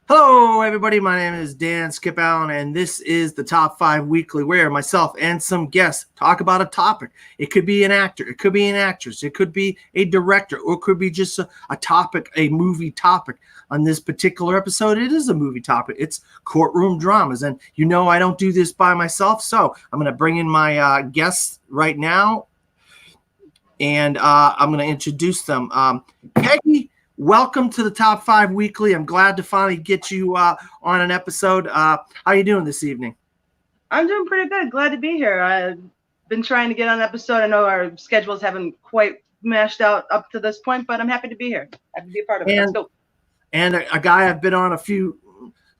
Hello, everybody. My name is Dan Skip Allen, and this is the Top 5 Weekly, where myself and some guests talk about a topic. It could be an actor, it could be an actress, it could be a director, or it could be just a topic, a movie topic. On this particular episode, it is a movie topic. It's Courtroom Dramas, and you know I don't do this by myself, so I'm going to bring in my guests right now, and I'm going to introduce them. Peggy, welcome to the Top 5 Weekly. I'm glad to finally get you on an episode. How are you doing this evening? I'm doing pretty good. Glad to be here. I've been trying to get on an episode. I know our schedules haven't quite mashed out up to this point, but I'm happy to be here. Happy to be a part of it. Let's go. And a guy I've been on a few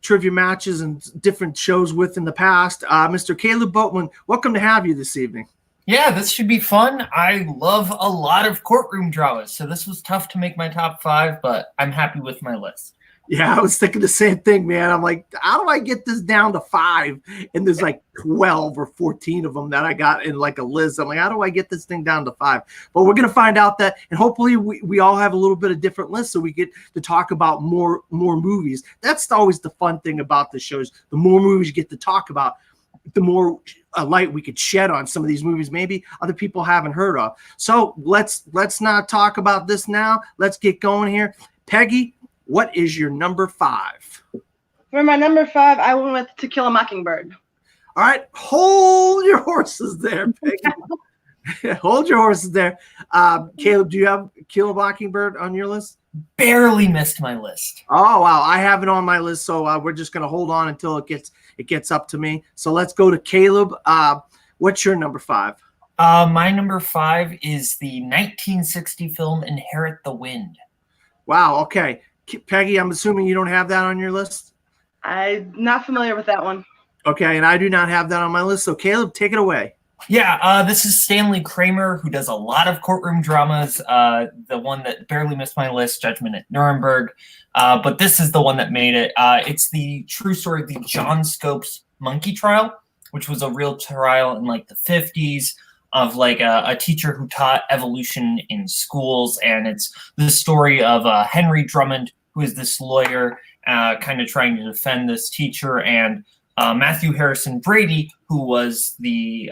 trivia matches and different shows with in the past, Mr. Caleb Boatman. Welcome to have you this evening. Yeah, this should be fun. I love a lot of courtroom dramas, so this was tough to make my top 5, but I'm happy with my list. Yeah, I was thinking the same thing, man. I'm like, how do I get this down to 5? And there's like 12 or 14 of them that I got in like a list. I'm like, how do I get this thing down to 5? But we're going to find out that, and hopefully we all have a little bit of different lists so we get to talk about more movies. That's always the fun thing about the shows. The more movies you get to talk about, the more light we could shed on some of these movies maybe other people haven't heard of. So let's not talk about this now. Let's get going here. Peggy, what is your number 5? For my number 5, I went with To Kill a Mockingbird. All right, hold your horses there, Peggy. Hold your horses there. Caleb, do you have Kill a Mockingbird on your list? Barely missed my list. Oh wow, I have it on my list, so we're just gonna hold on until it gets up to me. So let's go to Caleb. What's your number 5? My number 5 is the 1960 film Inherit the Wind. Wow. Okay, Peggy, I'm assuming you don't have that on your list. I'm not familiar with that one. Okay, and I do not have that on my list. So Caleb, take it away. Yeah, this is Stanley Kramer, who does a lot of courtroom dramas. The one that barely missed my list, Judgment at Nuremberg. But this is the one that made it. It's the true story of the John Scopes monkey trial, which was a real trial in like the 50s of like a teacher who taught evolution in schools. And it's the story of Henry Drummond, who is this lawyer kind of trying to defend this teacher, and Matthew Harrison Brady, who was the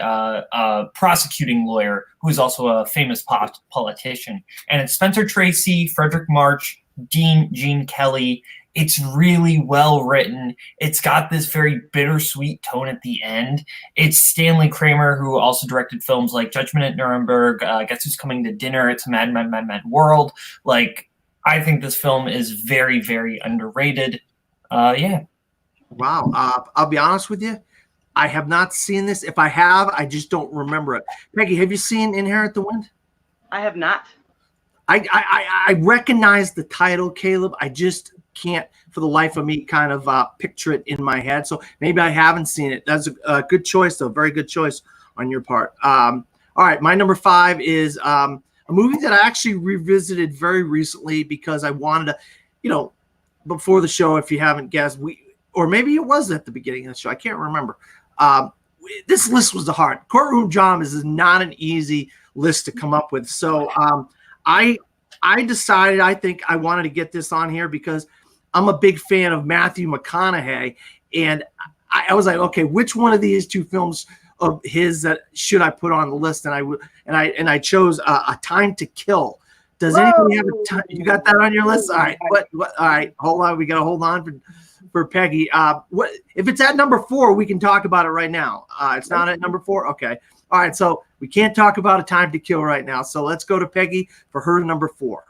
prosecuting lawyer, who is also a famous politician. And it's Spencer Tracy, Frederick March, Gene Kelly. It's really well written. It's got this very bittersweet tone at the end. It's Stanley Kramer, who also directed films like Judgment at Nuremberg, Guess Who's Coming to Dinner, It's a Mad, Mad, Mad, Mad World. Like, I think this film is very, very underrated. Yeah. Wow. I'll be honest with you. I have not seen this. If I have, I just don't remember it. Peggy, have you seen Inherit the Wind? I have not. I recognize the title, Caleb. I just can't, for the life of me, kind of picture it in my head. So maybe I haven't seen it. That's a good choice, though. Very good choice on your part. All right. My number 5 is a movie that I actually revisited very recently because I wanted to, before the show, if you haven't guessed, or maybe it was at the beginning of the show. I can't remember. This list was hard. Courtroom Dramas is not an easy list to come up with. So I decided, I think I wanted to get this on here because I'm a big fan of Matthew McConaughey. And I was like, okay, which one of these 2 films of his that should I put on the list? And I chose A Time to Kill. Does anybody have a time? You got that on your list? All right. What? All right. Hold on. We got to hold on for Peggy. What if it's at number 4? We can talk about it right now. It's not at number 4. Okay. All right. So we can't talk about A Time to Kill right now. So let's go to Peggy for her number 4.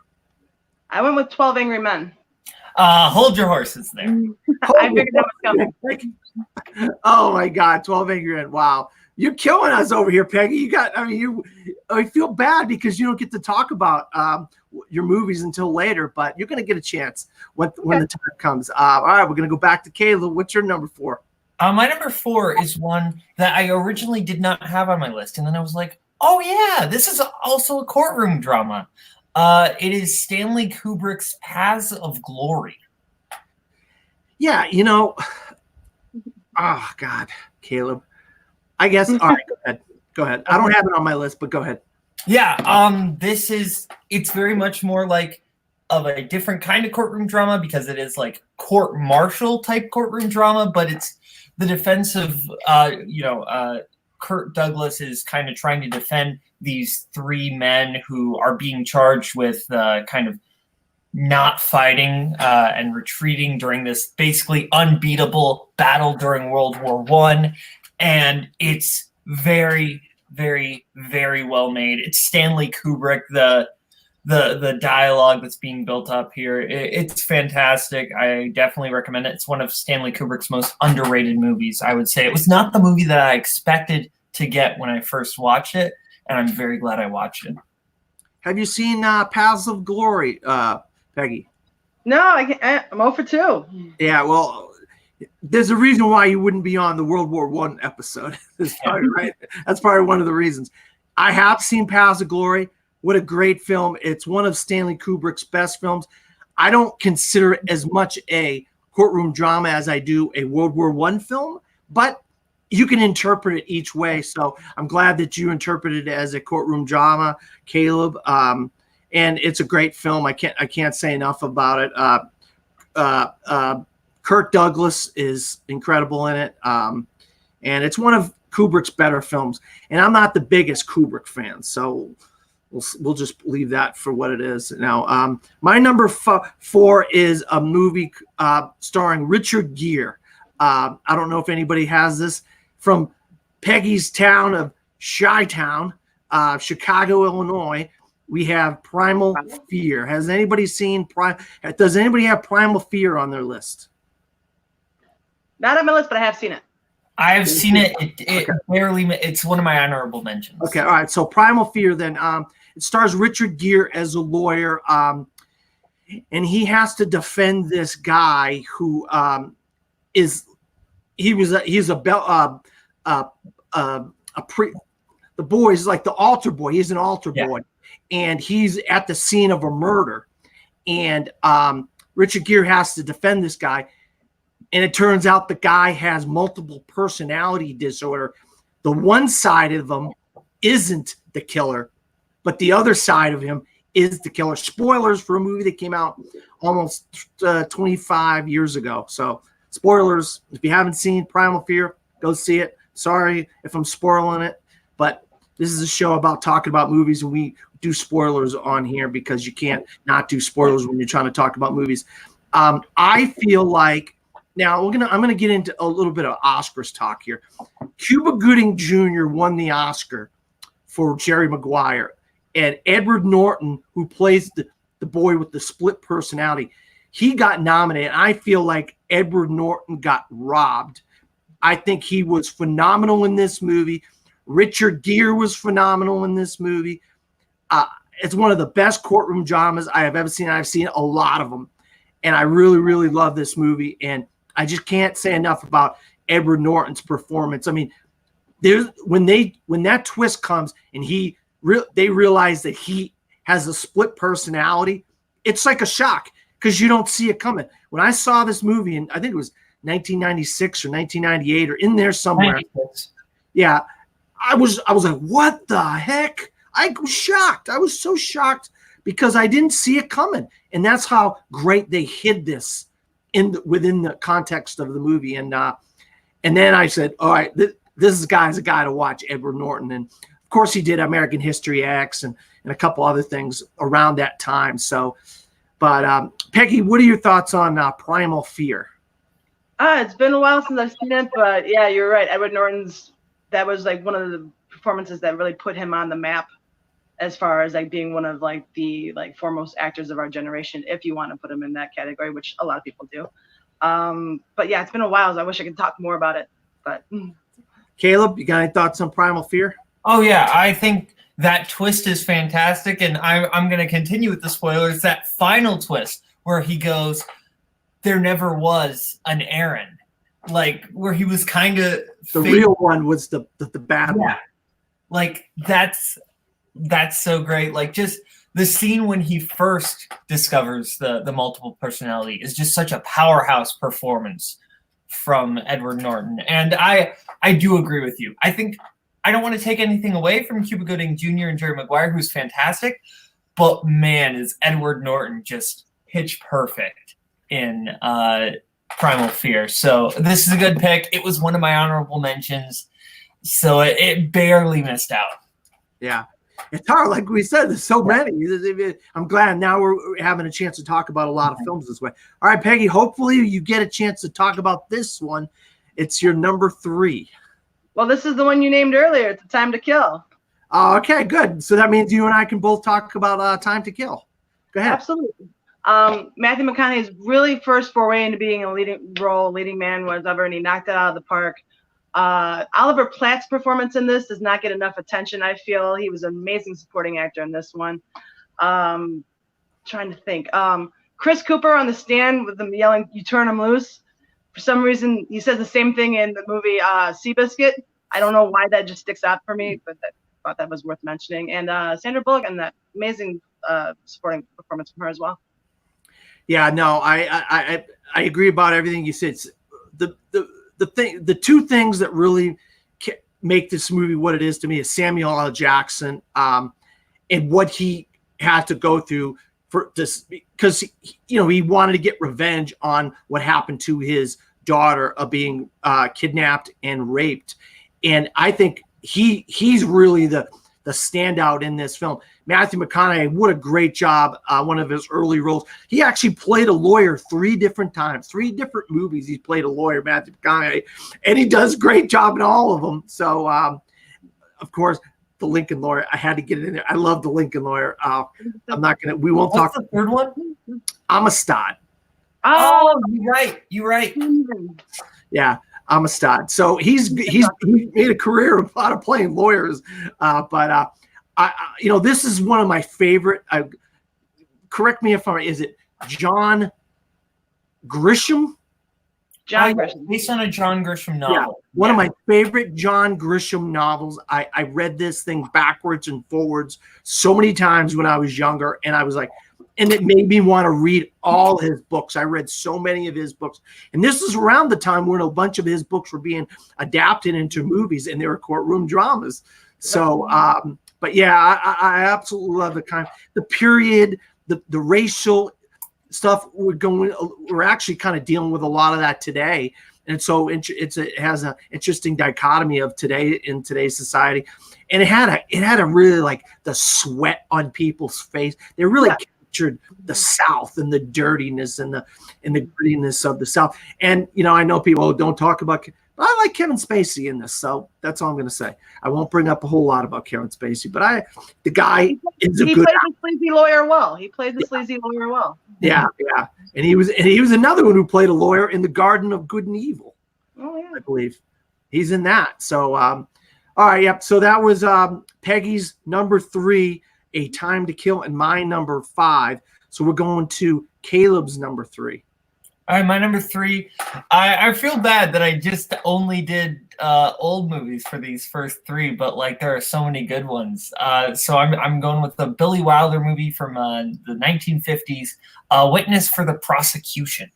I went with 12 Angry Men. Hold your horses there. I figured that was coming. Oh my God, 12 Angry Men. Wow. You're killing us over here, Peggy. I feel bad because you don't get to talk about your movies until later, but you're going to get a chance when the time comes. All right, we're going to go back to Caleb. What's your number 4? My number 4 is one that I originally did not have on my list. And then I was like, oh yeah, this is also a courtroom drama. It is Stanley Kubrick's Paths of Glory. Yeah, oh God, Caleb. I guess. All right, go ahead. Go ahead. I don't have it on my list, but go ahead. Yeah, it's very much more like of a different kind of courtroom drama because it is like court martial type courtroom drama, but it's the defense of Kurt Douglas is kind of trying to defend these three men who are being charged with kind of not fighting and retreating during this basically unbeatable battle during World War I. And it's very, very, very well made. It's Stanley Kubrick, the dialogue that's being built up here. It's fantastic. I definitely recommend it. It's one of Stanley Kubrick's most underrated movies, I would say. It was not the movie that I expected to get when I first watched it, and I'm very glad I watched it. Have you seen Paths of Glory, Peggy? No, I'm 0 for 2. Yeah, well, there's a reason why you wouldn't be on the World War I episode. That's probably right. That's probably one of the reasons. I have seen Paths of Glory. What a great film. It's one of Stanley Kubrick's best films. I don't consider it as much a courtroom drama as I do a World War I film, but you can interpret it each way. So I'm glad that you interpreted it as a courtroom drama, Caleb. And it's a great film. I can't say enough about it. Kurt Douglas is incredible in it. And it's one of Kubrick's better films. And I'm not the biggest Kubrick fan, so we'll just leave that for what it is. Now, my number 4 is a movie starring Richard Gere. I don't know if anybody has this. From Peggy's town of Chi-Town, Chicago, Illinois, we have Primal Fear. Has anybody seen Does anybody have Primal Fear on their list? Not on my list, but I have seen it. I've seen it. It barely. It's one of my honorable mentions. Okay, all right. So Primal Fear. Then it stars Richard Gere as a lawyer, and he has to defend this guy who he's the boy's like the altar boy. He's an altar boy, and he's at the scene of a murder, and Richard Gere has to defend this guy. And it turns out the guy has multiple personality disorder. The one side of him isn't the killer, but the other side of him is the killer. Spoilers for a movie that came out almost 25 years ago. So spoilers, if you haven't seen Primal Fear, go see it. Sorry if I'm spoiling it, but this is a show about talking about movies, and we do spoilers on here because you can't not do spoilers when you're trying to talk about movies. I feel like now I'm gonna get into a little bit of Oscars talk here. Cuba Gooding Jr. won the Oscar for Jerry Maguire, and Edward Norton, who plays the boy with the split personality, he got nominated. I feel like Edward Norton got robbed. I think he was phenomenal in this movie. Richard Gere was phenomenal in this movie. It's one of the best courtroom dramas I have ever seen. I've seen a lot of them, and I really, really love this movie. And I just can't say enough about Edward Norton's performance. I mean, when that twist comes and they realize that he has a split personality, it's like a shock because you don't see it coming. When I saw this movie, and I think it was 1996 or 1998 or in there somewhere, 96. Yeah, I was like, what the heck? I was shocked. I was so shocked because I didn't see it coming, and that's how great they hid this within the context of the movie. And then I said, all right, this guy's a guy to watch, Edward Norton. And of course he did American History X and a couple other things around that time. So, but Peggy, what are your thoughts on Primal Fear? It's been a while since I've seen it, but yeah, you're right. Edward Norton's, that was like one of the performances that really put him on the map as far as like being one of like the foremost actors of our generation, if you want to put him in that category, which a lot of people do. But yeah, it's been a while, so I wish I could talk more about it. But Caleb, you got any thoughts on Primal Fear? Oh yeah, I think that twist is fantastic, and I'm going to continue with the spoilers. That final twist where he goes, "There never was an Aaron," like where he was kind of the real one was the bad one. Like that's so great. Like just the scene when he first discovers the multiple personality is just such a powerhouse performance from Edward Norton. And I do agree with you. I think I don't want to take anything away from Cuba Gooding Jr. and Jerry Maguire, who's fantastic. but man, is Edward Norton just pitch perfect in Primal Fear. So this is a good pick. It was one of my honorable mentions, so it barely missed out. Yeah. It's hard, like we said, there's so many. I'm glad now we're having a chance to talk about a lot of films this way. All right, Peggy, hopefully you get a chance to talk about this one. It's your number 3. Well, this is the one you named earlier. It's Time to Kill. Okay, good. So that means you and I can both talk about Time to Kill. Go ahead. Absolutely. Matthew McConaughey's really first foray into being a leading man was ever, and he knocked it out of the park. Oliver Platt's performance in this does not get enough attention. I feel he was an amazing supporting actor in this one. Trying to think. Chris Cooper on the stand with them yelling, "You turn him loose." For some reason, he says the same thing in the movie Seabiscuit. I don't know why that just sticks out for me, but I thought that was worth mentioning. And Sandra Bullock and that amazing supporting performance from her as well. Yeah, no, I agree about everything you said. The two things that really make this movie what it is to me is Samuel L. Jackson and what he had to go through for this, because he wanted to get revenge on what happened to his daughter of being kidnapped and raped, and I think he's really the standout in this film. Matthew McConaughey, what a great job. One of his early roles. He actually played a lawyer 3 different times, 3 different movies. He's played a lawyer, Matthew McConaughey, and he does a great job in all of them. So, of course, the Lincoln Lawyer, I had to get it in there. I love the Lincoln Lawyer. We won't talk. What's the third one? Amistad. Oh, you're right. Yeah. Amistad. So he made a career out of playing lawyers, but this is one of my favorite. Correct me if I'm right. Is it John Grisham? John Grisham. Based on a John Grisham novel. Yeah, one of my favorite John Grisham novels. I read this thing backwards and forwards so many times when I was younger, and I was like, and it made me want to read all his books. I read so many of his books. And this is around the time when a bunch of his books were being adapted into movies, and they were courtroom dramas. So, but yeah, I absolutely love the period, the racial stuff we're actually kind of dealing with a lot of that today. And so it has an interesting dichotomy of today in today's society. And it had a really like the sweat on people's face. They really captured the South and the dirtiness and the grittiness of the South. And I know people don't talk about, but I like Kevin Spacey in this, so that's all I'm going to say. I won't bring up a whole lot about Kevin Spacey, but the guy is a good. He plays the sleazy lawyer well. Yeah, and he was another one who played a lawyer in The Garden of Good and Evil. Oh yeah, I believe he's in that. So, all right, yep. So that was Peggy's number 3, A Time to Kill, and my number 5. So we're going to Caleb's number 3. All right, my number 3. I feel bad that I just only did old movies for these first 3, but like there are so many good ones. So I'm going with the Billy Wilder movie from the 1950s, Witness for the Prosecution.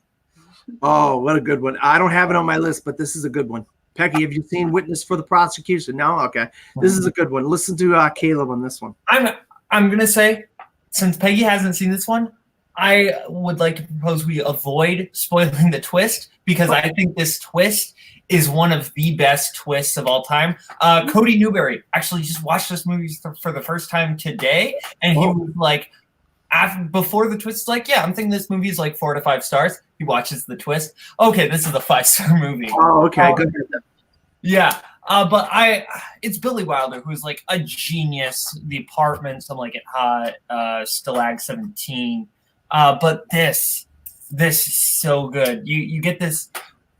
Oh, what a good one! I don't have it on my list, but this is a good one. Peggy, have you seen Witness for the Prosecution? No, okay. This is a good one. Listen to Caleb on this one. I'm gonna say, since Peggy hasn't seen this one, I would like to propose we avoid spoiling the twist, because I think this twist is one of the best twists of all time. Cody Newberry actually just watched this movie for the first time today, and he was like, before the twist, like, yeah, I'm thinking this movie is like 4 to 5 stars. He watches the twist. Okay, this is a 5-star movie. Oh, okay, good. Yeah. But it's Billy Wilder, who's like a genius. The Apartment, Some Like It Hot, Stalag 17. But this is so good. You get this.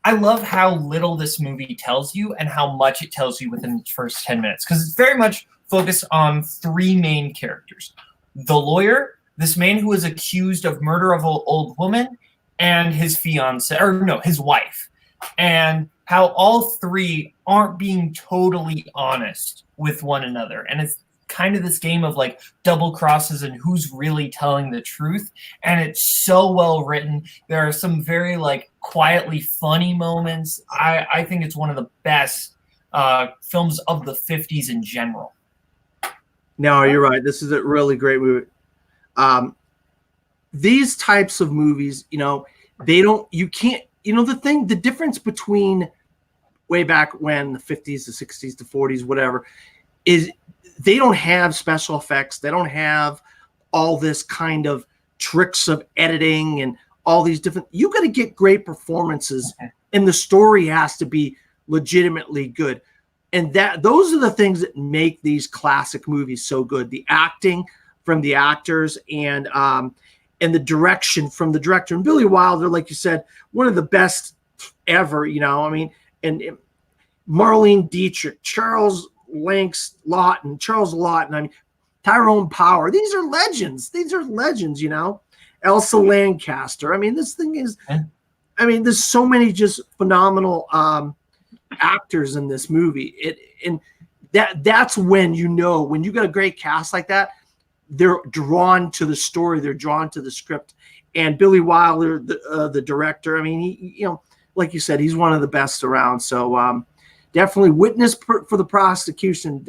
I love how little this movie tells you and how much it tells you within the first 10 minutes, because it's very much focused on 3 main characters: the lawyer, this man who is accused of murder of an old woman, and his his wife, and how all 3 aren't being totally honest with one another. And it's kind of this game of like double crosses and who's really telling the truth. And it's so well written. There are some very like quietly funny moments. I think it's one of the best films of the 50s in general. No, you're right. This is a really great movie. These types of movies, the difference between way back when, the 50s, the 60s, the 40s, whatever, is they don't have special effects. They don't have all this kind of tricks of editing and all these different, you got to get great performances, and the story has to be legitimately good. And those are the things that make these classic movies so good. The acting from the actors and the direction from the director. And Billy Wilder, like you said, one of the best ever, and Marlene Dietrich, Charles Lawton, Tyrone Power. These are legends. Elsa Lancaster. This thing is, there's so many just phenomenal actors in this movie. That's when when you got a great cast like that, they're drawn to the story, they're drawn to the script. And Billy Wilder, the director, he like you said, he's one of the best around. So definitely Witness for the Prosecution.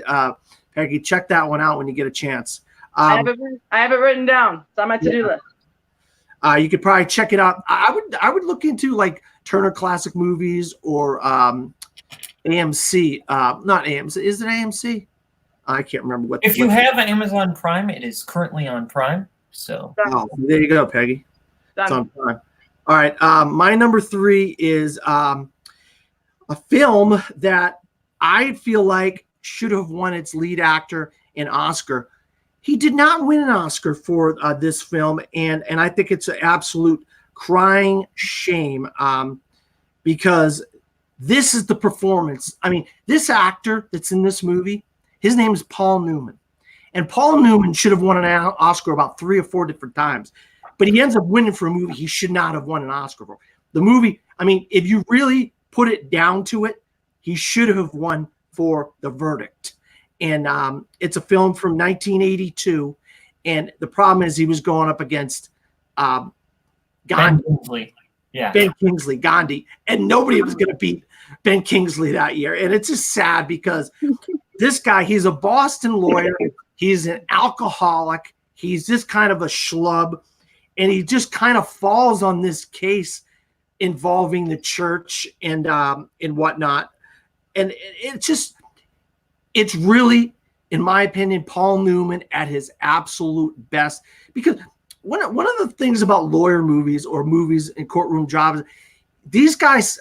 Peggy, check that one out when you get a chance. I have it written down. It's on my to-do list. You could probably check it out. I would look into like Turner Classic Movies or AMC. Not AMC. Is it AMC? I can't remember what. If you have Amazon Prime, it is currently on Prime. So there you go, Peggy. It's on Prime. All right. My number 3 is a film that I feel like should have won its lead actor an Oscar. He did not win an Oscar for this film, and I think it's an absolute crying shame because this is the performance. This actor that's in this movie, his name is Paul Newman. And Paul Newman should have won an Oscar about 3 or 4 different times. But he ends up winning for a movie he should not have won an Oscar for. The movie, if you really put it down to it, he should have won for The Verdict. And it's a film from 1982. And the problem is he was going up against Gandhi. Ben Kingsley. Yeah. Ben Kingsley, Gandhi. And nobody was going to beat Ben Kingsley that year. And it's just sad because this guy, he's a Boston lawyer. He's an alcoholic. He's just kind of a schlub. And he just kind of falls on this case involving the church and whatnot. And it's really, in my opinion, Paul Newman at his absolute best. Because one of the things about lawyer movies or movies in courtroom dramas, these guys,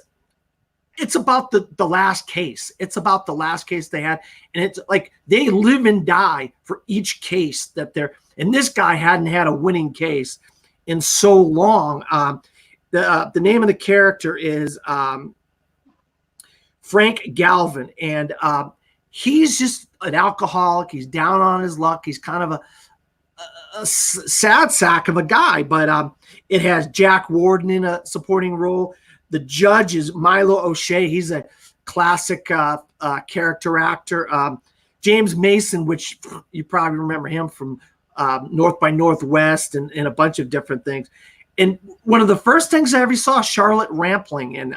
it's about the last case. It's about the last case they had. And it's like they live and die for each case that they're, and this guy hadn't had a winning case in so long. The name of the character is Frank Galvin. And he's just an alcoholic. He's down on his luck. He's kind of a sad sack of a guy, but it has Jack Warden in a supporting role. The judge is Milo O'Shea. He's a classic character actor. James Mason, which you probably remember him from North by Northwest and a bunch of different things. And one of the first things I ever saw Charlotte Rampling in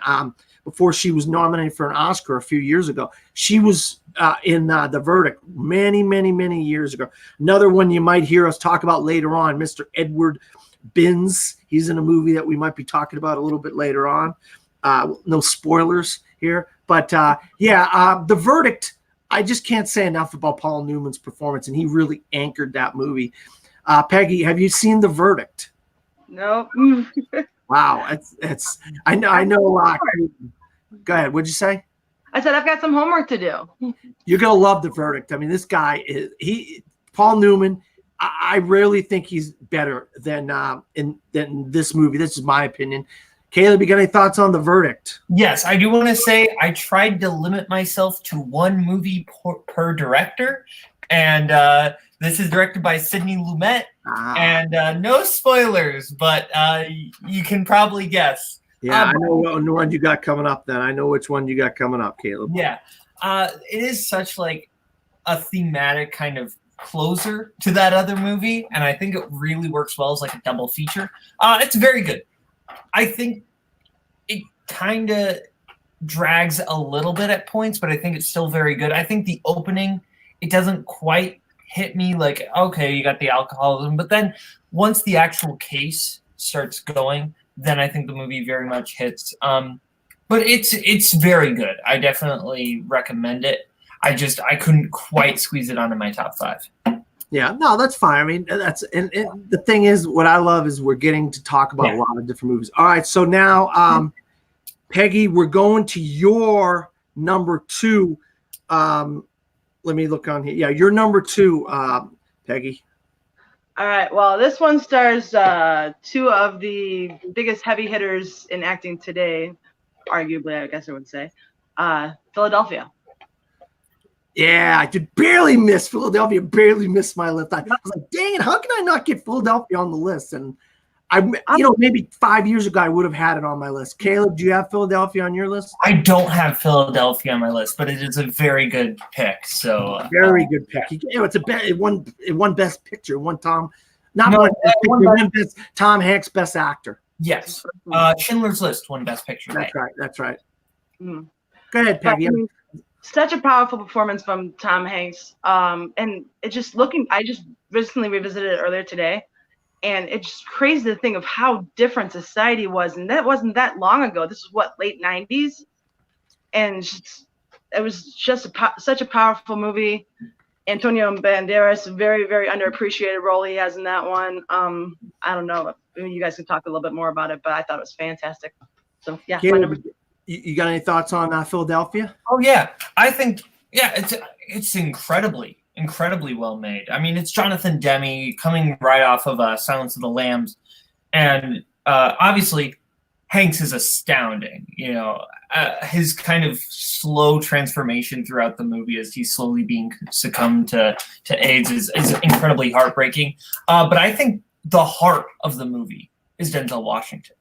before she was nominated for an Oscar a few years ago. She was in The Verdict many, many, many years ago. Another one you might hear us talk about later on, Mr. Edward Binns. He's in a movie that we might be talking about a little bit later on. No spoilers here. But The Verdict, I just can't say enough about Paul Newman's performance, and he really anchored that movie. Peggy, have you seen The Verdict? No. Wow, it's I know. Go ahead. What'd you say? I said I've got some homework to do. You're gonna love The Verdict. This guy is Paul Newman. I rarely think he's better than than this movie. This is my opinion. Caleb, you got any thoughts on The Verdict? Yes, I do want to say I tried to limit myself to one movie per director, and this is directed by Sidney Lumet. And no spoilers, but you can probably guess. Yeah, I know what one you got coming up. Then I know which one you got coming up, Caleb. Yeah, it is such like a thematic kind of closer to that other movie, and I think it really works well as like a double feature. It's very good. I think it kind of drags a little bit at points, but I think it's still very good. I think the opening, it doesn't quite hit me like, okay, you got the alcoholism, but then once the actual case starts going, then I think the movie very much hits. But it's very good. I definitely recommend it. I couldn't quite squeeze it onto my top 5. Yeah, no, that's fine. I mean, and the thing is, what I love is we're getting to talk about a lot of different movies. All right, so now, Peggy, we're going to your number 2. Let me look on here. Yeah, your number 2, Peggy. All right. Well, this one stars 2 of the biggest heavy hitters in acting today, arguably, I guess I would say. Philadelphia. Yeah, I did barely miss Philadelphia. Barely missed my list. I was like, dang it, how can I not get Philadelphia on the list? And maybe 5 years ago I would have had it on my list. Caleb, do you have Philadelphia on your list? I don't have Philadelphia on my list, but it is a very good pick. So very good pick. It won Best Picture. It won Tom Hanks Best Actor. Yes, Schindler's List won Best Picture. That's right. That's right. Mm. Go ahead, Peggy. Such a powerful performance from Tom Hanks. And it just I just recently revisited it earlier today, and it's just crazy to think of how different society was. And that wasn't that long ago. This was late 90s. And it was just such a powerful movie. Antonio Banderas, very, very underappreciated role he has in that one. I don't know. You guys can talk a little bit more about it, but I thought it was fantastic. So yeah, my number 2. You got any thoughts on Philadelphia? Oh yeah, I think it's incredibly well made. I mean, it's Jonathan Demme coming right off of Silence of the Lambs, and obviously Hanks is astounding. You know, his kind of slow transformation throughout the movie as he's slowly being succumbed to AIDS is incredibly heartbreaking. But I think the heart of the movie is Denzel Washington.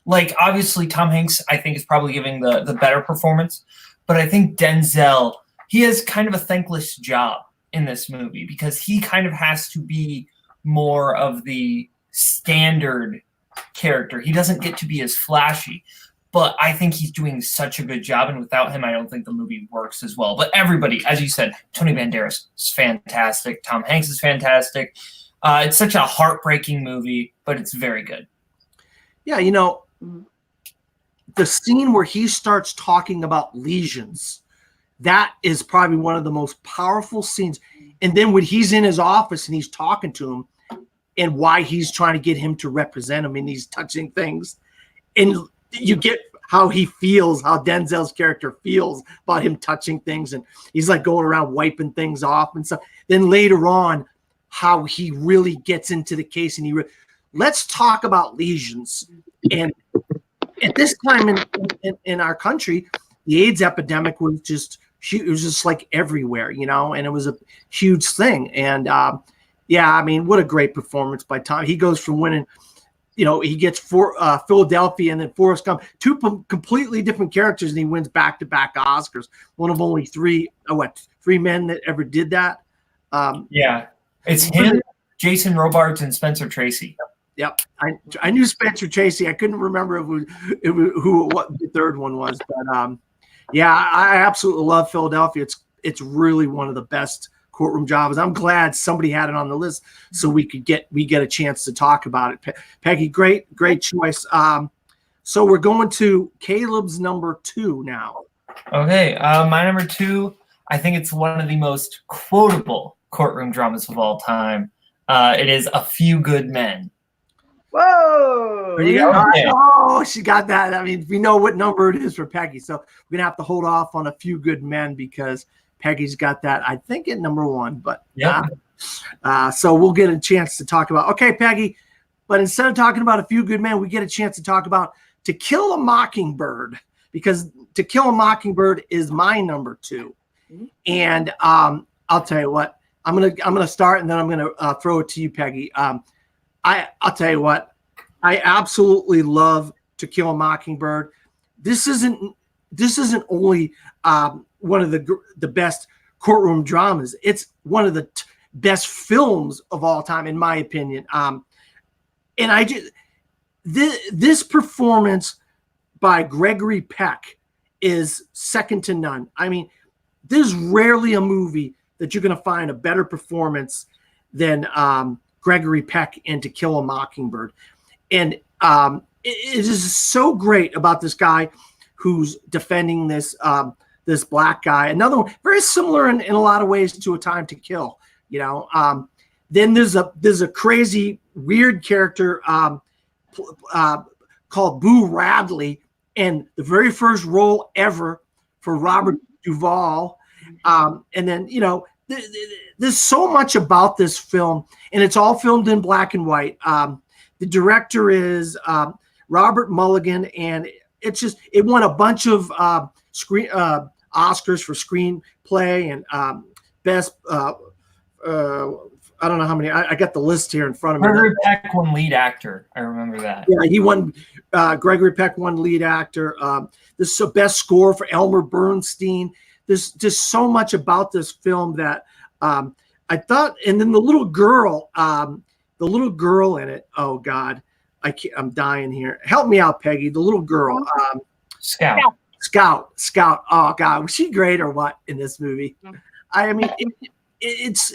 Like, obviously, Tom Hanks, I think, is probably giving the better performance. But I think Denzel, he has kind of a thankless job in this movie because he kind of has to be more of the standard character. He doesn't get to be as flashy. But I think he's doing such a good job. And without him, I don't think the movie works as well. But everybody, as you said, Tony Banderas is fantastic. Tom Hanks is fantastic. It's such a heartbreaking movie, but it's very good. Yeah, the scene where he starts talking about lesions, that is probably one of the most powerful scenes. And then when he's in his office and he's talking to him and why he's trying to get him to represent him and he's touching things, and you get how he feels, how Denzel's character feels about him touching things, and he's like going around wiping things off and stuff. Then later on, how he really gets into the case, and let's talk about lesions. And at this time in our country, the AIDS epidemic was just like everywhere, and it was a huge thing. And I mean, what a great performance by Tom. He goes from winning, he gets Philadelphia and then Forrest Gump, 2 completely different characters, and he wins back-to-back Oscars. One of only 3 men that ever did that. It's him, Jason Robards, and Spencer Tracy. Yep, I knew Spencer Tracy. I couldn't remember what the third one was, but I absolutely love Philadelphia. It's really one of the best courtroom dramas. I'm glad somebody had it on the list so we get a chance to talk about it. Peggy, great choice. So we're going to Caleb's number 2 now. Okay, my number 2. I think it's one of the most quotable courtroom dramas of all time. It is A Few Good Men. Whoa! Oh, she got that. I mean, we know what number it is for Peggy, so we're gonna have to hold off on A Few Good Men because Peggy's got that, I think, at number 1. But so we'll get a chance to talk about. Okay, Peggy, but instead of talking about A Few Good Men, we get a chance to talk about To Kill a Mockingbird, because To Kill a Mockingbird is my number 2. And I'll tell you what, I'm gonna start, and then I'm gonna throw it to you, Peggy. I'll tell you what, I absolutely love To Kill a Mockingbird. This isn't only one of the best courtroom dramas. It's one of the best films of all time, in my opinion. And this performance by Gregory Peck is second to none. I mean, there's rarely a movie that you're going to find a better performance than Gregory Peck in To Kill a Mockingbird. And it is so great about this guy who's defending this this black guy. Another one very similar in a lot of ways to A Time to Kill. You know, then there's a crazy weird character called Boo Radley, and the very first role ever for Robert Duvall. And then, you know, there's so much about this film, and it's all filmed in black and white. The director is Robert Mulligan, and it won a bunch of screen Oscars for screenplay and best. I don't know how many. I got the list here in front of me. Gregory Peck won lead actor. I remember that. Yeah, he won. Gregory Peck won lead actor. This is the best score for Elmer Bernstein. There's just so much about this film that I thought. And then the little girl in it. Oh God, I'm dying here. Help me out, Peggy. The little girl. Scout. Oh God, was she great or what in this movie? I mean. There's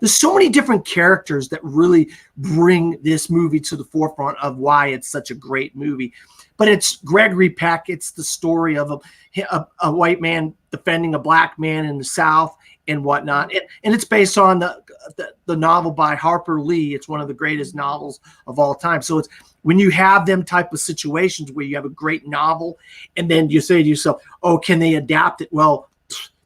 so many different characters that really bring this movie to the forefront of why it's such a great movie. But it's Gregory Peck. It's the story of a white man defending a black man in the South and whatnot. And it's based on the novel by Harper Lee. It's one of the greatest novels of all time. So it's when you have them type of situations where you have a great novel and then you say to yourself, oh, can they adapt it? Well,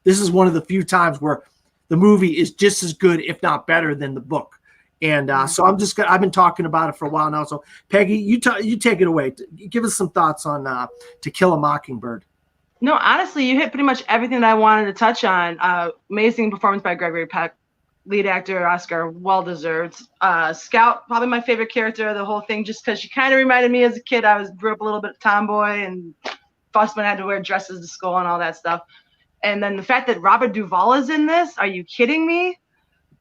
this is one of the few times where the movie is just as good, if not better, than the book. And so I've been talking about it for a while now. So Peggy, you take it away. Give us some thoughts on To Kill a Mockingbird. No, honestly, you hit pretty much everything that I wanted to touch on. Amazing performance by Gregory Peck, lead actor, Oscar, well deserved. Scout, probably my favorite character of the whole thing, just because she kind of reminded me as a kid. I grew up a little bit tomboy and fussed when I had to wear dresses to school and all that stuff. And then the fact that Robert Duvall is in this, are you kidding me?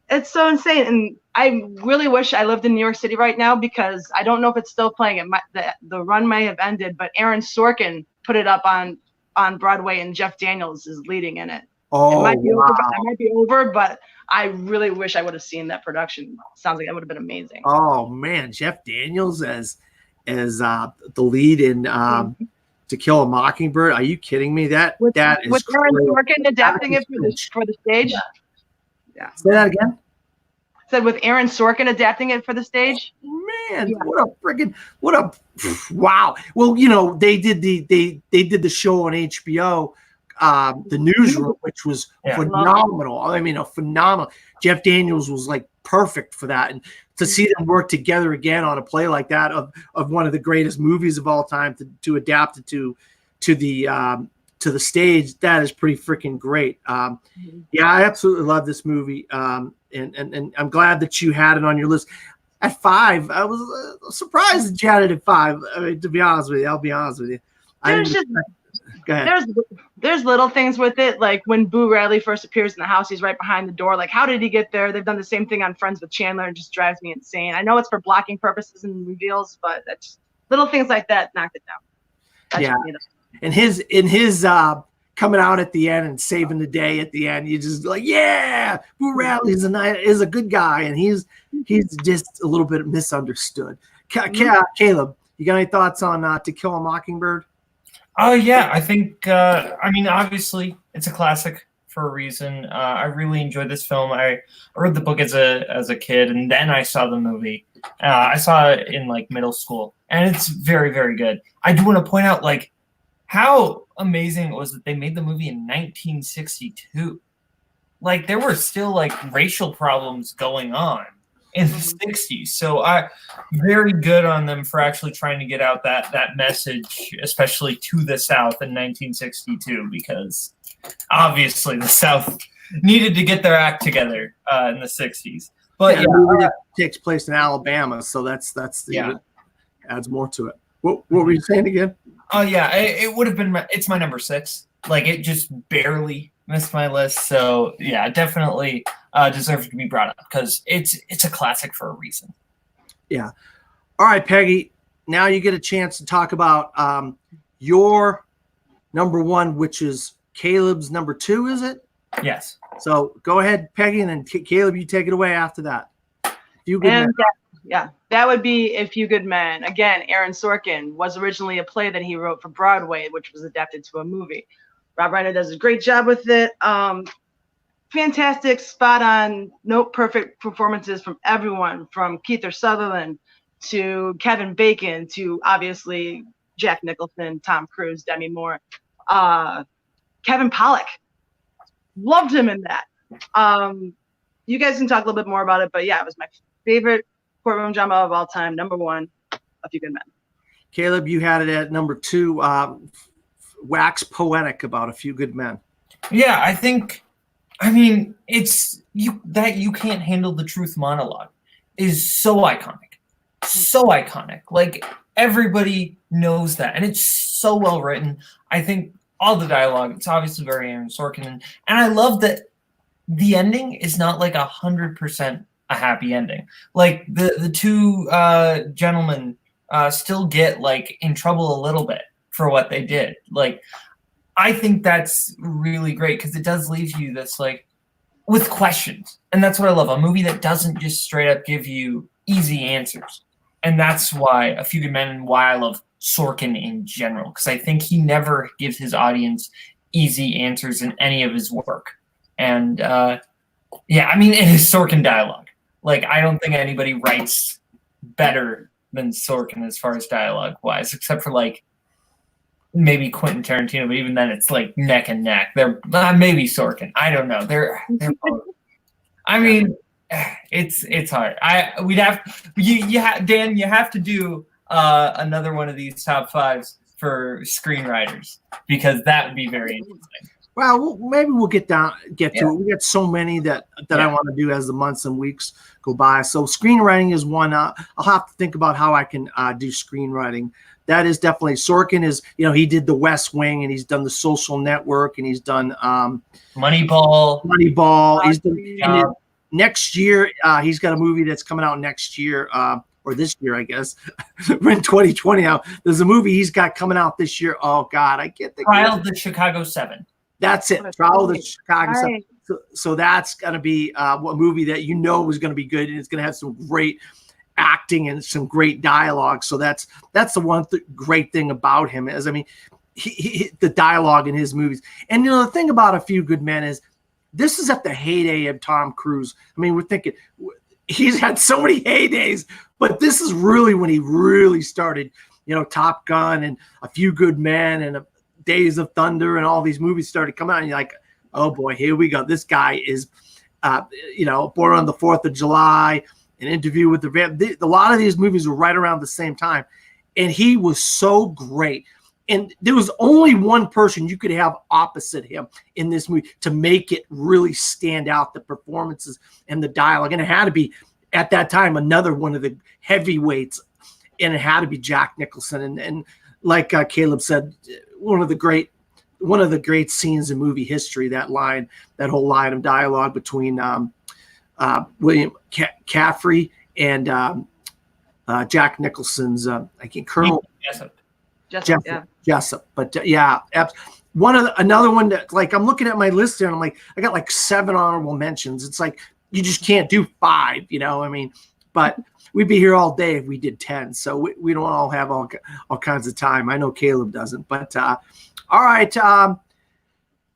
It's so insane. And I really wish I lived in New York City right now, because I don't know if it's still playing. The run may have ended, but Aaron Sorkin put it up on Broadway, and Jeff Daniels is leading in it. Oh, it might be over, but I really wish I would have seen that production. Sounds like that would have been amazing. Oh man, Jeff Daniels as the lead in To Kill a Mockingbird. Are you kidding me? That is with Aaron Sorkin adapting it for the stage. Yeah. Say that again. Said with Aaron Sorkin adapting it for the stage. Man, yeah. what a wow. Well, you know, they did the show on HBO, The Newsroom, which was phenomenal. I mean, phenomenal. Jeff Daniels was like perfect for that, and to see them work together again on a play like that of one of the greatest movies of all time to adapt it to the stage, that is pretty freaking great. Yeah, I absolutely love this movie, and I'm glad that you had it on your list. At 5, I was surprised that you had it at 5. I mean, to be honest with you, I'll be honest with you. Go ahead. There's little things with it, like when Boo Radley first appears in the house, he's right behind the door. Like, how did he get there? They've done the same thing on Friends with Chandler, and just drives me insane. I know it's for blocking purposes and reveals, but that's little things like that knocked it down. Yeah, and his coming out at the end and saving the day at the end, you just like, yeah, Boo Radley is a good guy, and he's just a little bit misunderstood. Caleb, you got any thoughts on To Kill a Mockingbird? Oh yeah, I think I mean, obviously it's a classic for a reason. I really enjoyed this film. I read the book as a kid, and then I saw the movie. I saw it in like middle school, and it's very, very good. I do want to point out like how amazing it was that they made the movie in 1962. Like there were still like racial problems going on in the 60s. So very good on them for actually trying to get out that message, especially to the South in 1962, because obviously the South needed to get their act together in the 60s. But it takes place in Alabama, so that's adds more to it. What were you saying again? Oh yeah, it would have been it's my number 6. Like it just barely missed my list. So yeah, definitely deserves to be brought up because it's a classic for a reason. Yeah. All right, Peggy. Now you get a chance to talk about your number 1, which is Caleb's number 2. Is it? Yes. So go ahead, Peggy, and then Caleb, you take it away after that. Few Good Men. That would be A Few Good Men. Again, Aaron Sorkin was originally a play that he wrote for Broadway, which was adapted to a movie. Rob Reiner does a great job with it. Fantastic, spot on, perfect performances from everyone, from Kiefer Sutherland to Kevin Bacon to obviously Jack Nicholson, Tom Cruise, Demi Moore, Kevin Pollak. Loved him in that. You guys can talk a little bit more about it, but yeah, it was my favorite courtroom drama of all time. Number one, A Few Good Men. Caleb, you had it at number 2. Wax poetic about A Few Good Men. Yeah, I mean, it's you can't handle the truth monologue is so iconic. So iconic. Like, everybody knows that. And it's so well written. I think all the dialogue, it's obviously very Aaron Sorkin. And I love that the ending is not like 100% a happy ending. Like, the two gentlemen still get, like, in trouble a little bit for what they did. Like, I think that's really great because it does leave you this, like, with questions. And that's what I love. A movie that doesn't just straight up give you easy answers. And that's why A Few Good Men and why I love Sorkin in general. Because I think he never gives his audience easy answers in any of his work. And, yeah, I mean, it is Sorkin dialogue. Like, I don't think anybody writes better than Sorkin as far as dialogue-wise, except for, like, maybe Quentin Tarantino, but even then it's like neck and neck. They're maybe Sorkin. I don't know. They're both. I mean, it's hard. Dan, you have to do another one of these top 5s for screenwriters because that would be very interesting. Well, maybe we'll get to it. We got so many that I want to do as the months and weeks go by. So screenwriting is one. I'll have to think about how I can do screenwriting. That is definitely Sorkin is, he did The West Wing and he's done The Social Network and he's done Moneyball. He's done, next year, he's got a movie that's coming out next year, or this year, I guess. We're in 2020 now. There's a movie he's got coming out this year. Oh, God, I can't think. Trial of the Chicago 7. That's it. Trial of the Chicago 7. So that's going to be a movie that is going to be good and it's going to have some great acting and some great dialogue. So that's the one great thing about him is, I mean, he the dialogue in his movies. And the thing about A Few Good Men is this is at the heyday of Tom Cruise. I mean, we're thinking he's had so many heydays, but this is really when he really started, Top Gun and A Few Good Men and Days of Thunder and all these movies started coming out and you're like, oh boy, here we go. This guy is, Born on the 4th of July, An Interview with the Vamp. A lot of these movies were right around the same time. And he was so great. And there was only one person you could have opposite him in this movie to make it really stand out, the performances and the dialogue. And it had to be, at that time, another one of the heavyweights. And it had to be Jack Nicholson. And like Caleb said, one of the great scenes in movie history, that whole line of dialogue between William Caffrey and Jack Nicholson's Colonel Jessup. But another one that, like, I'm looking at my list here and I'm like, I got like 7 honorable mentions. It's like you just can't do 5, I mean, but we'd be here all day if we did 10. So we don't all have all kinds of time. I know Caleb doesn't, but all right,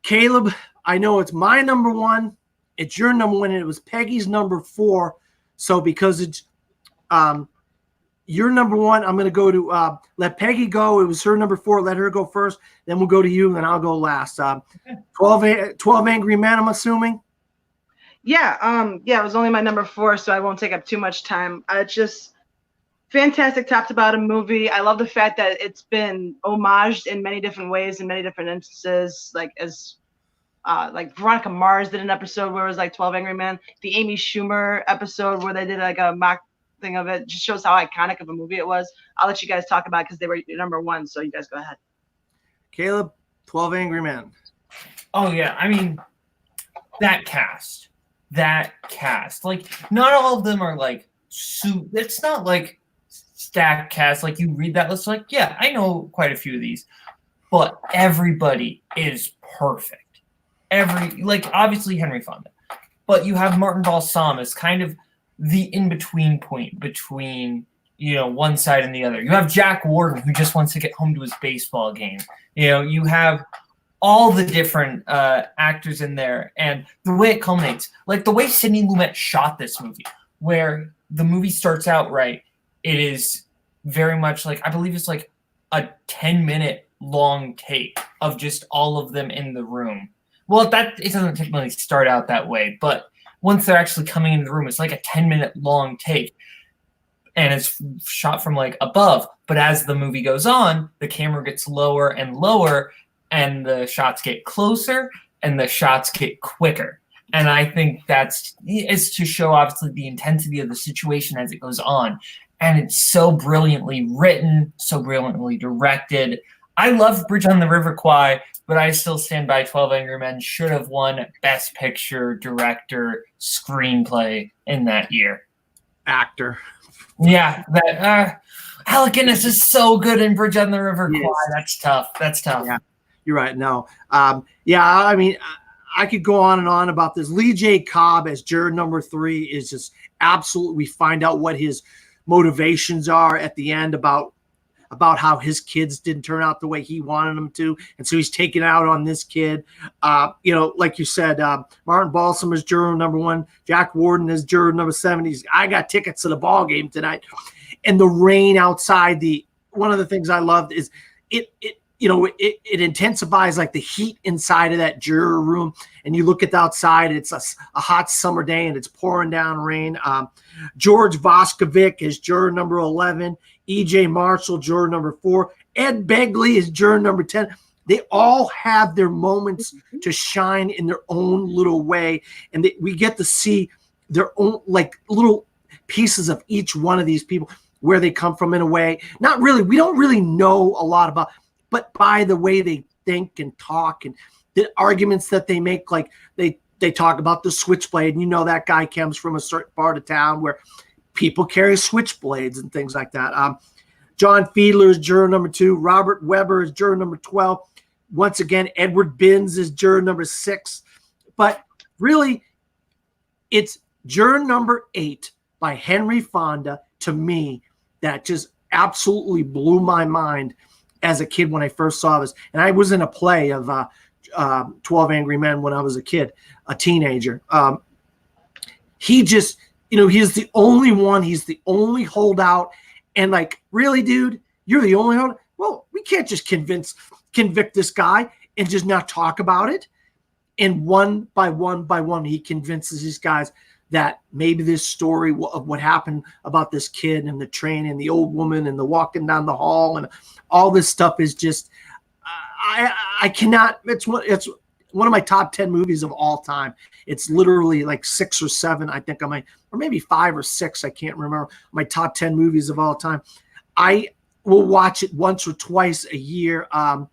Caleb, I know it's my number 1. It's your number 1, and it was Peggy's number 4. So because it's your number 1, I'm going to go to let Peggy go. It was her number 4. Let her go first. Then we'll go to you, and I'll go last. 12 Angry Men, I'm assuming? Yeah, it was only my number 4, so I won't take up too much time. Just fantastic top to bottom movie. I love the fact that it's been homaged in many different ways, in many different instances, like Veronica Mars did an episode where it was like 12 Angry Men. The Amy Schumer episode where they did like a mock thing of it just shows how iconic of a movie it was. I'll let you guys talk about it because they were number 1, so you guys go ahead. Caleb, 12 Angry Men. Oh, yeah. I mean, that cast, like, not all of them are like, it's not like stacked cast. Like, you read that list, like, yeah, I know quite a few of these, but everybody is perfect. obviously Henry Fonda, but you have Martin Balsam as kind of the in-between point between, one side and the other. You have Jack Warden, who just wants to get home to his baseball game. You have all the different actors in there, and the way it culminates, like the way Sidney Lumet shot this movie, where the movie starts out right, it is very much like, I believe it's like a 10-minute long take of just all of them in the room. Well, it doesn't technically start out that way, but once they're actually coming into the room, it's like a 10-minute long take, and it's shot from like above. But as the movie goes on, the camera gets lower and lower, and the shots get closer, and the shots get quicker. And I think it's to show obviously the intensity of the situation as it goes on. And it's so brilliantly written, so brilliantly directed. I love Bridge on the River Kwai, but I still stand by 12 Angry Men should have won Best Picture, Director, Screenplay in that year. Actor. Yeah, Alec Guinness is so good in Bridge on the River Kwai. That's tough. Yeah, you're right. No. I mean, I could go on and on about this. Lee J. Cobb as juror number 3 is just absolutely, we find out what his motivations are at the end about how his kids didn't turn out the way he wanted them to. And so he's taking out on this kid. Like you said, Martin Balsam is juror number 1. Jack Warden is juror number 7. I got tickets to the ball game tonight. And the rain outside, one of the things I loved is it intensifies like the heat inside of that juror room. And you look at the outside, it's a hot summer day and it's pouring down rain. George Voskovic is juror number 11. E.J. Marshall, juror number 4. Ed Begley is juror number 10. They all have their moments to shine in their own little way. And we get to see their own like little pieces of each one of these people, where they come from in a way. Not really, we don't really know a lot about, but by the way they think and talk and the arguments that they make, like they talk about the switchblade, and that guy comes from a certain part of town where people carry switchblades and things like that. John Fiedler is juror number 2. Robert Weber is juror number 12. Once again, Edward Binns is juror number 6. But really, it's juror number 8 by Henry Fonda, to me, that just absolutely blew my mind as a kid when I first saw this. And I was in a play of 12 Angry Men when I was a kid, a teenager. He just, he's the only one. He's the only holdout. And like, really, dude, you're the only holdout? Well, we can't just convict this guy and just not talk about it. And one by one, he convinces these guys that maybe this story of what happened about this kid and the train and the old woman and the walking down the hall and all this stuff is just, I cannot, it's one of my top 10 movies of all time. It's literally like 6 or 7, I think, or maybe 5 or 6, I can't remember, my top 10 movies of all time. I will watch it once or twice a year. I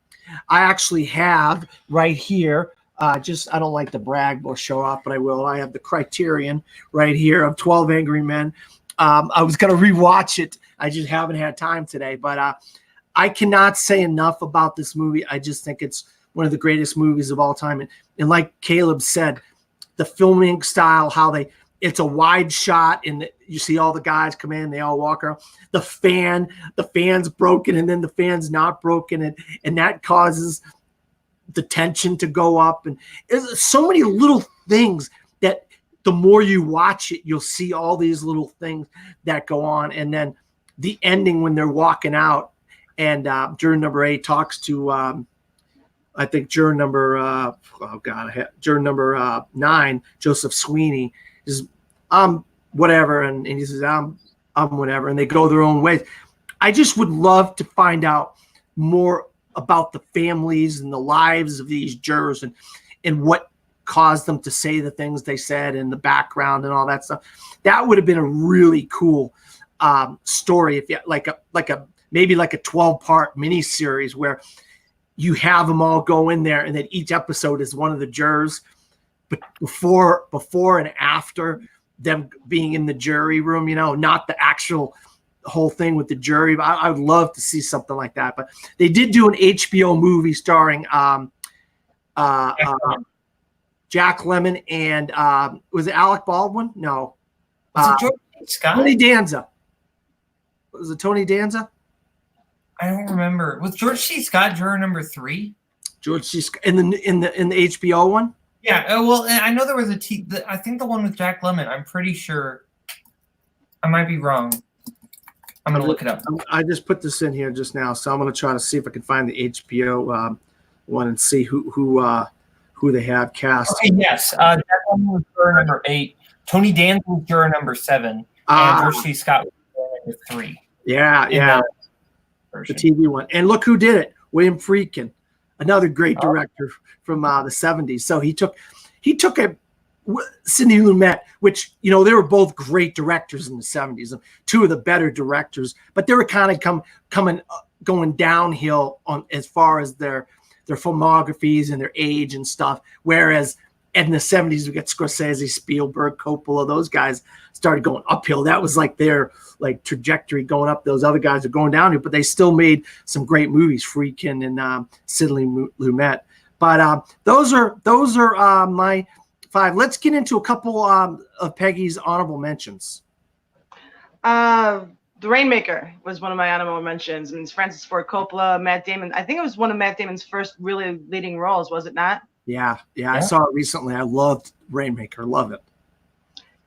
actually have right here, I don't like to brag or show off, but I will. I have the Criterion right here of 12 Angry Men. I was going to rewatch it. I just haven't had time today, but I cannot say enough about this movie. I just think it's one of the greatest movies of all time. And like Caleb said, the filming style, it's a wide shot and you see all the guys come in, they all walk around. The fan's broken and then the fan's not broken. And that causes the tension to go up. And there's so many little things that the more you watch it, you'll see all these little things that go on. And then the ending when they're walking out and juror number 8 talks to, I think juror number, juror number 9, Joseph Sweeney, is whatever. And he says, I'm whatever. And they go their own ways. I just would love to find out more about the families and the lives of these jurors and what caused them to say the things they said and the background and all that stuff. That would have been a really cool story if you maybe like a 12-part miniseries where you have them all go in there and then each episode is one of the jurors, but before and after them being in the jury room, not the actual whole thing with the jury. I would love to see something like that. But they did do an HBO movie starring Jack Lemmon, and was it Alec Baldwin? No. Was it George Scott? Tony Danza. Was it Tony Danza? I don't remember. Was George C. Scott juror number 3? George C. Scott in the HBO one? Yeah. Well, I know there was I think the one with Jack Lemmon. I'm pretty sure. I might be wrong. I'm gonna look it up. I just put this in here just now, so I'm gonna try to see if I can find the HBO one and see who they have cast. Okay, yes. Jack Lemmon was juror number 8. Tony Danza was juror number 7, and George C. Scott was juror number 3. Yeah. The TV one. And look who did it. William Friedkin, another great director from the 70s. So he took Sidney Lumet, which, they were both great directors in the 70s, and two of the better directors, but they were kind of going downhill on as far as their filmographies and their age and stuff. Whereas in the 70s, we got Scorsese, Spielberg, Coppola, those guys started going uphill. That was like their trajectory going up. Those other guys are going downhill, but they still made some great movies, Friedkin and Sidney Lumet. But those are my 5. Let's get into a couple of Peggy's honorable mentions. The Rainmaker was one of my honorable mentions. I mean, it's Francis Ford Coppola, Matt Damon. I think it was one of Matt Damon's first really leading roles, was it not? Yeah. I saw it recently. I loved Rainmaker. Love it.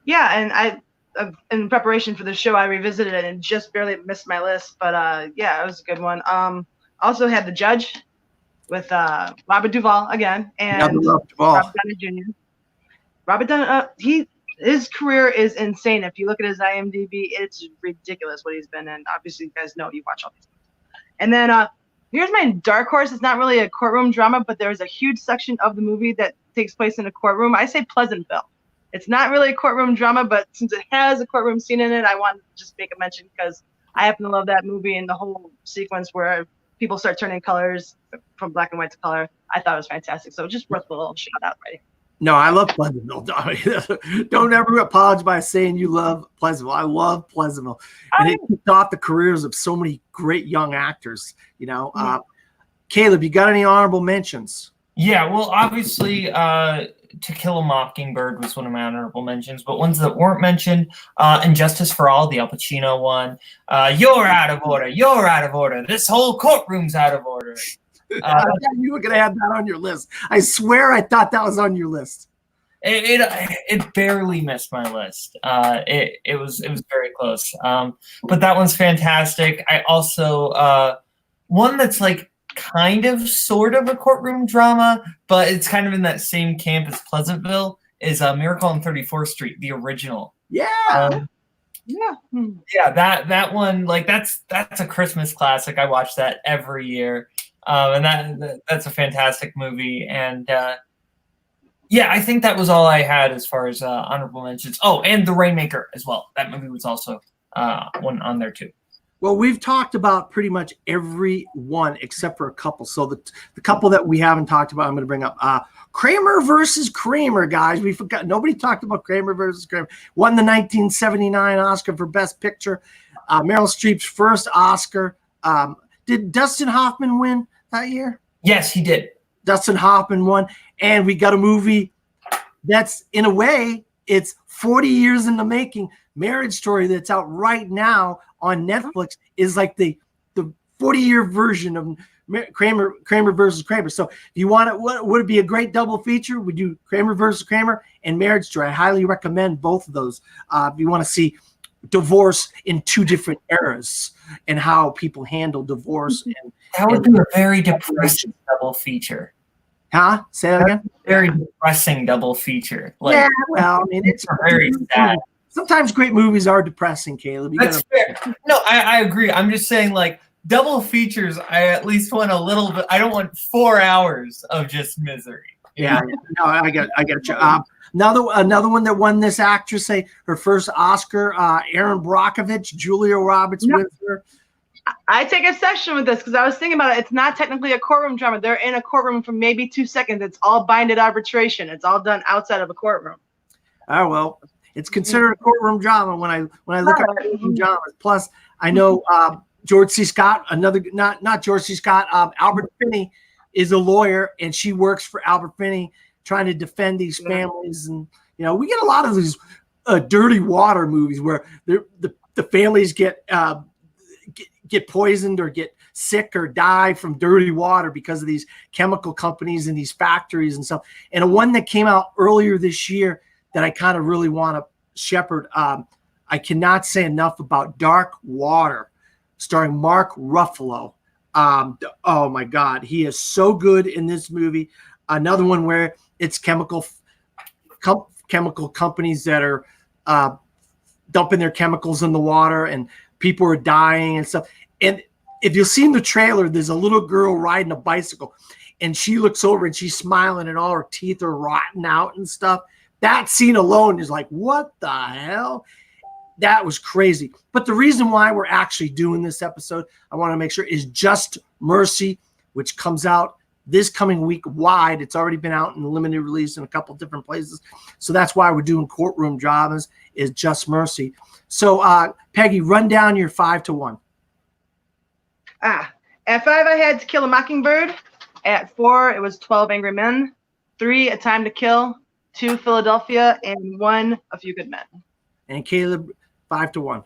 Yeah, and I in preparation for the show, I revisited it and just barely missed my list. But yeah, it was a good one. Also had The Judge with Robert Duvall again, and Robert Downey Jr. Robert Downey, his career is insane. If you look at his IMDb, it's ridiculous what he's been in. Obviously, you guys know, you watch all these things. And then here's my dark horse. It's not really a courtroom drama, but there's a huge section of the movie that takes place in a courtroom. I say Pleasantville. It's not really a courtroom drama, but since it has a courtroom scene in it, I want to just make a mention because I happen to love that movie and the whole sequence where people start turning colors from black and white to color. I thought it was fantastic. So just worth a little shout out, right? No, I love Pleasantville. Don't ever apologize by saying you love Pleasantville. I love Pleasantville. And it kicked off the careers of so many great young actors, Caleb, you got any honorable mentions? Yeah, well, obviously, To Kill a Mockingbird was one of my honorable mentions, but ones that weren't mentioned, Injustice for All, the Al Pacino one. You're out of order. You're out of order. This whole courtroom's out of order. You were going to have that on your list. I swear I thought that was on your list. It barely missed my list. It was very close. But that one's fantastic. I also one that's like kind of sort of a courtroom drama, but it's kind of in that same camp as Pleasantville is Miracle on 34th Street, the original. Yeah. Yeah, that one, like that's a Christmas classic. I watch that every year. And that's a fantastic movie. And yeah, I think that was all I had as far as honorable mentions. Oh, and The Rainmaker as well. That movie was also one on there too. Well, we've talked about pretty much every one except for a couple. So the couple that we haven't talked about, I'm going to bring up Kramer versus Kramer, guys. We forgot. Nobody talked about Kramer versus Kramer. Won the 1979 Oscar for Best Picture. Meryl Streep's first Oscar. Did Dustin Hoffman win that year? Yes, he did. Dustin Hoffman won. And we got a movie that's, in a way, it's 40 years in the making. Marriage Story that's out right now on Netflix is like the 40-year version of Kramer versus Kramer. So if you want it, would it be a great double feature? We do Kramer versus Kramer and Marriage Story. I highly recommend both of those. If you want to see divorce in two different eras and how people handle divorce. That would be a very depressing double feature. Huh? Say that again? Very depressing double feature. Like, yeah, well, I mean, it's very sad. Sometimes great movies are depressing, Caleb. That's fair. No, I agree. I'm just saying, like, double features, I at least want a little bit. I don't want 4 hours of just misery. Yeah, no, I got you. Another one that won this actress her first Oscar, Erin Brockovich, Julia Roberts with her. I take exception with this because I was thinking about it. It's not technically a courtroom drama. They're in a courtroom for maybe 2 seconds. It's all binded arbitration. It's all done outside of a courtroom. Oh well, it's considered a courtroom drama when I look at courtroom dramas. Plus, I know George C. Scott, not George C. Scott. Albert Finney is a lawyer, and she works for Albert Finney. trying to defend these families. And, we get a lot of these dirty water movies where the families get poisoned or get sick or die from dirty water because of these chemical companies and these factories and stuff. And one that came out earlier this year that I kind of really want to shepherd, I cannot say enough about Dark Water, starring Mark Ruffalo. Oh my God, he is so good in this movie. Another one where it's chemical companies that are dumping their chemicals in the water, and people are dying and stuff. And if you've seen the trailer, there's a little girl riding a bicycle, and she looks over and she's smiling, and all her teeth are rotten out and stuff. That scene alone is like, what the hell? That was crazy. But the reason why we're actually doing this episode, I want to make sure, is Just Mercy, which comes out this coming week wide. It's already been out in limited release in a couple different places. So that's why we're doing Courtroom Dramas, is Just Mercy. So, Peggy, run down your 5 to 1. At 5, I had To Kill a Mockingbird. At 4, it was 12 Angry Men. 3, A Time to Kill. 2, Philadelphia. And 1, A Few Good Men. And Caleb, 5 to 1.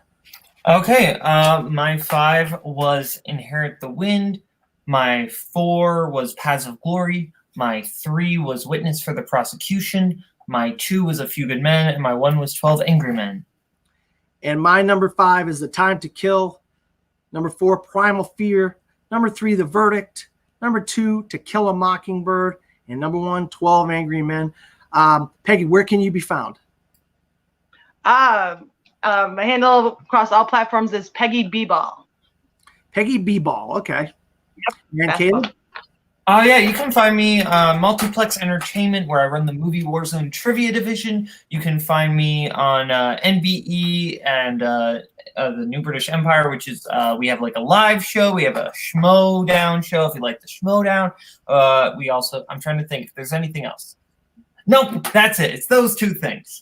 Okay, my 5 was Inherit the Wind. My 4 was Paths of Glory. My 3 was Witness for the Prosecution. My 2 was A Few Good Men. And my 1 was 12 Angry Men. And my number 5 is The Time to Kill. Number 4, Primal Fear. Number 3, The Verdict. Number 2, To Kill a Mockingbird. And number 1, 12 Angry Men. Peggy, where can you be found? My handle across all platforms is Peggy B-Ball. Peggy B-Ball, okay. Yep. And Caleb? Yeah, you can find me Multiplex Entertainment, where I run the Movie Warzone Trivia Division. You can find me on NBE and the New British Empire, which is we have like a live show. We have a Schmodown show if you like the Schmodown. We also, I'm trying to think if there's anything else. Nope, that's it. It's those 2 things.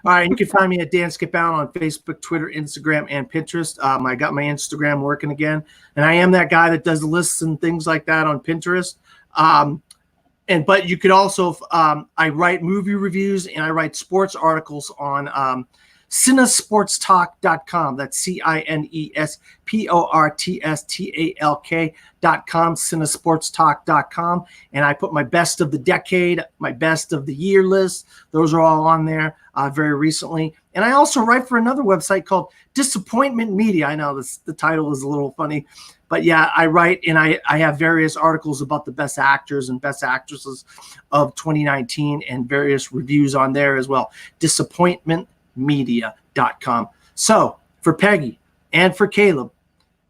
All right, you can find me at Dan Skipbound on Facebook, Twitter, Instagram, and Pinterest. I got my Instagram working again, and I am that guy that does lists and things like that on Pinterest. But you could also, I write movie reviews and I write sports articles on cinesportstalk.com. That's cinesportstalk.com, cinesportstalk.com. And I put my best of the decade, my best of the year list. Those are all on there very recently. And I also write for another website called Disappointment Media. I know the title is a little funny, but yeah, I write and I have various articles about the best actors and best actresses of 2019 and various reviews on there as well. Disappointmentmedia.com. So for Peggy and for Caleb,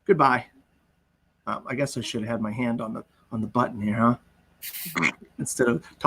goodbye. I guess I should have had my hand on the button here, huh? Instead of talking.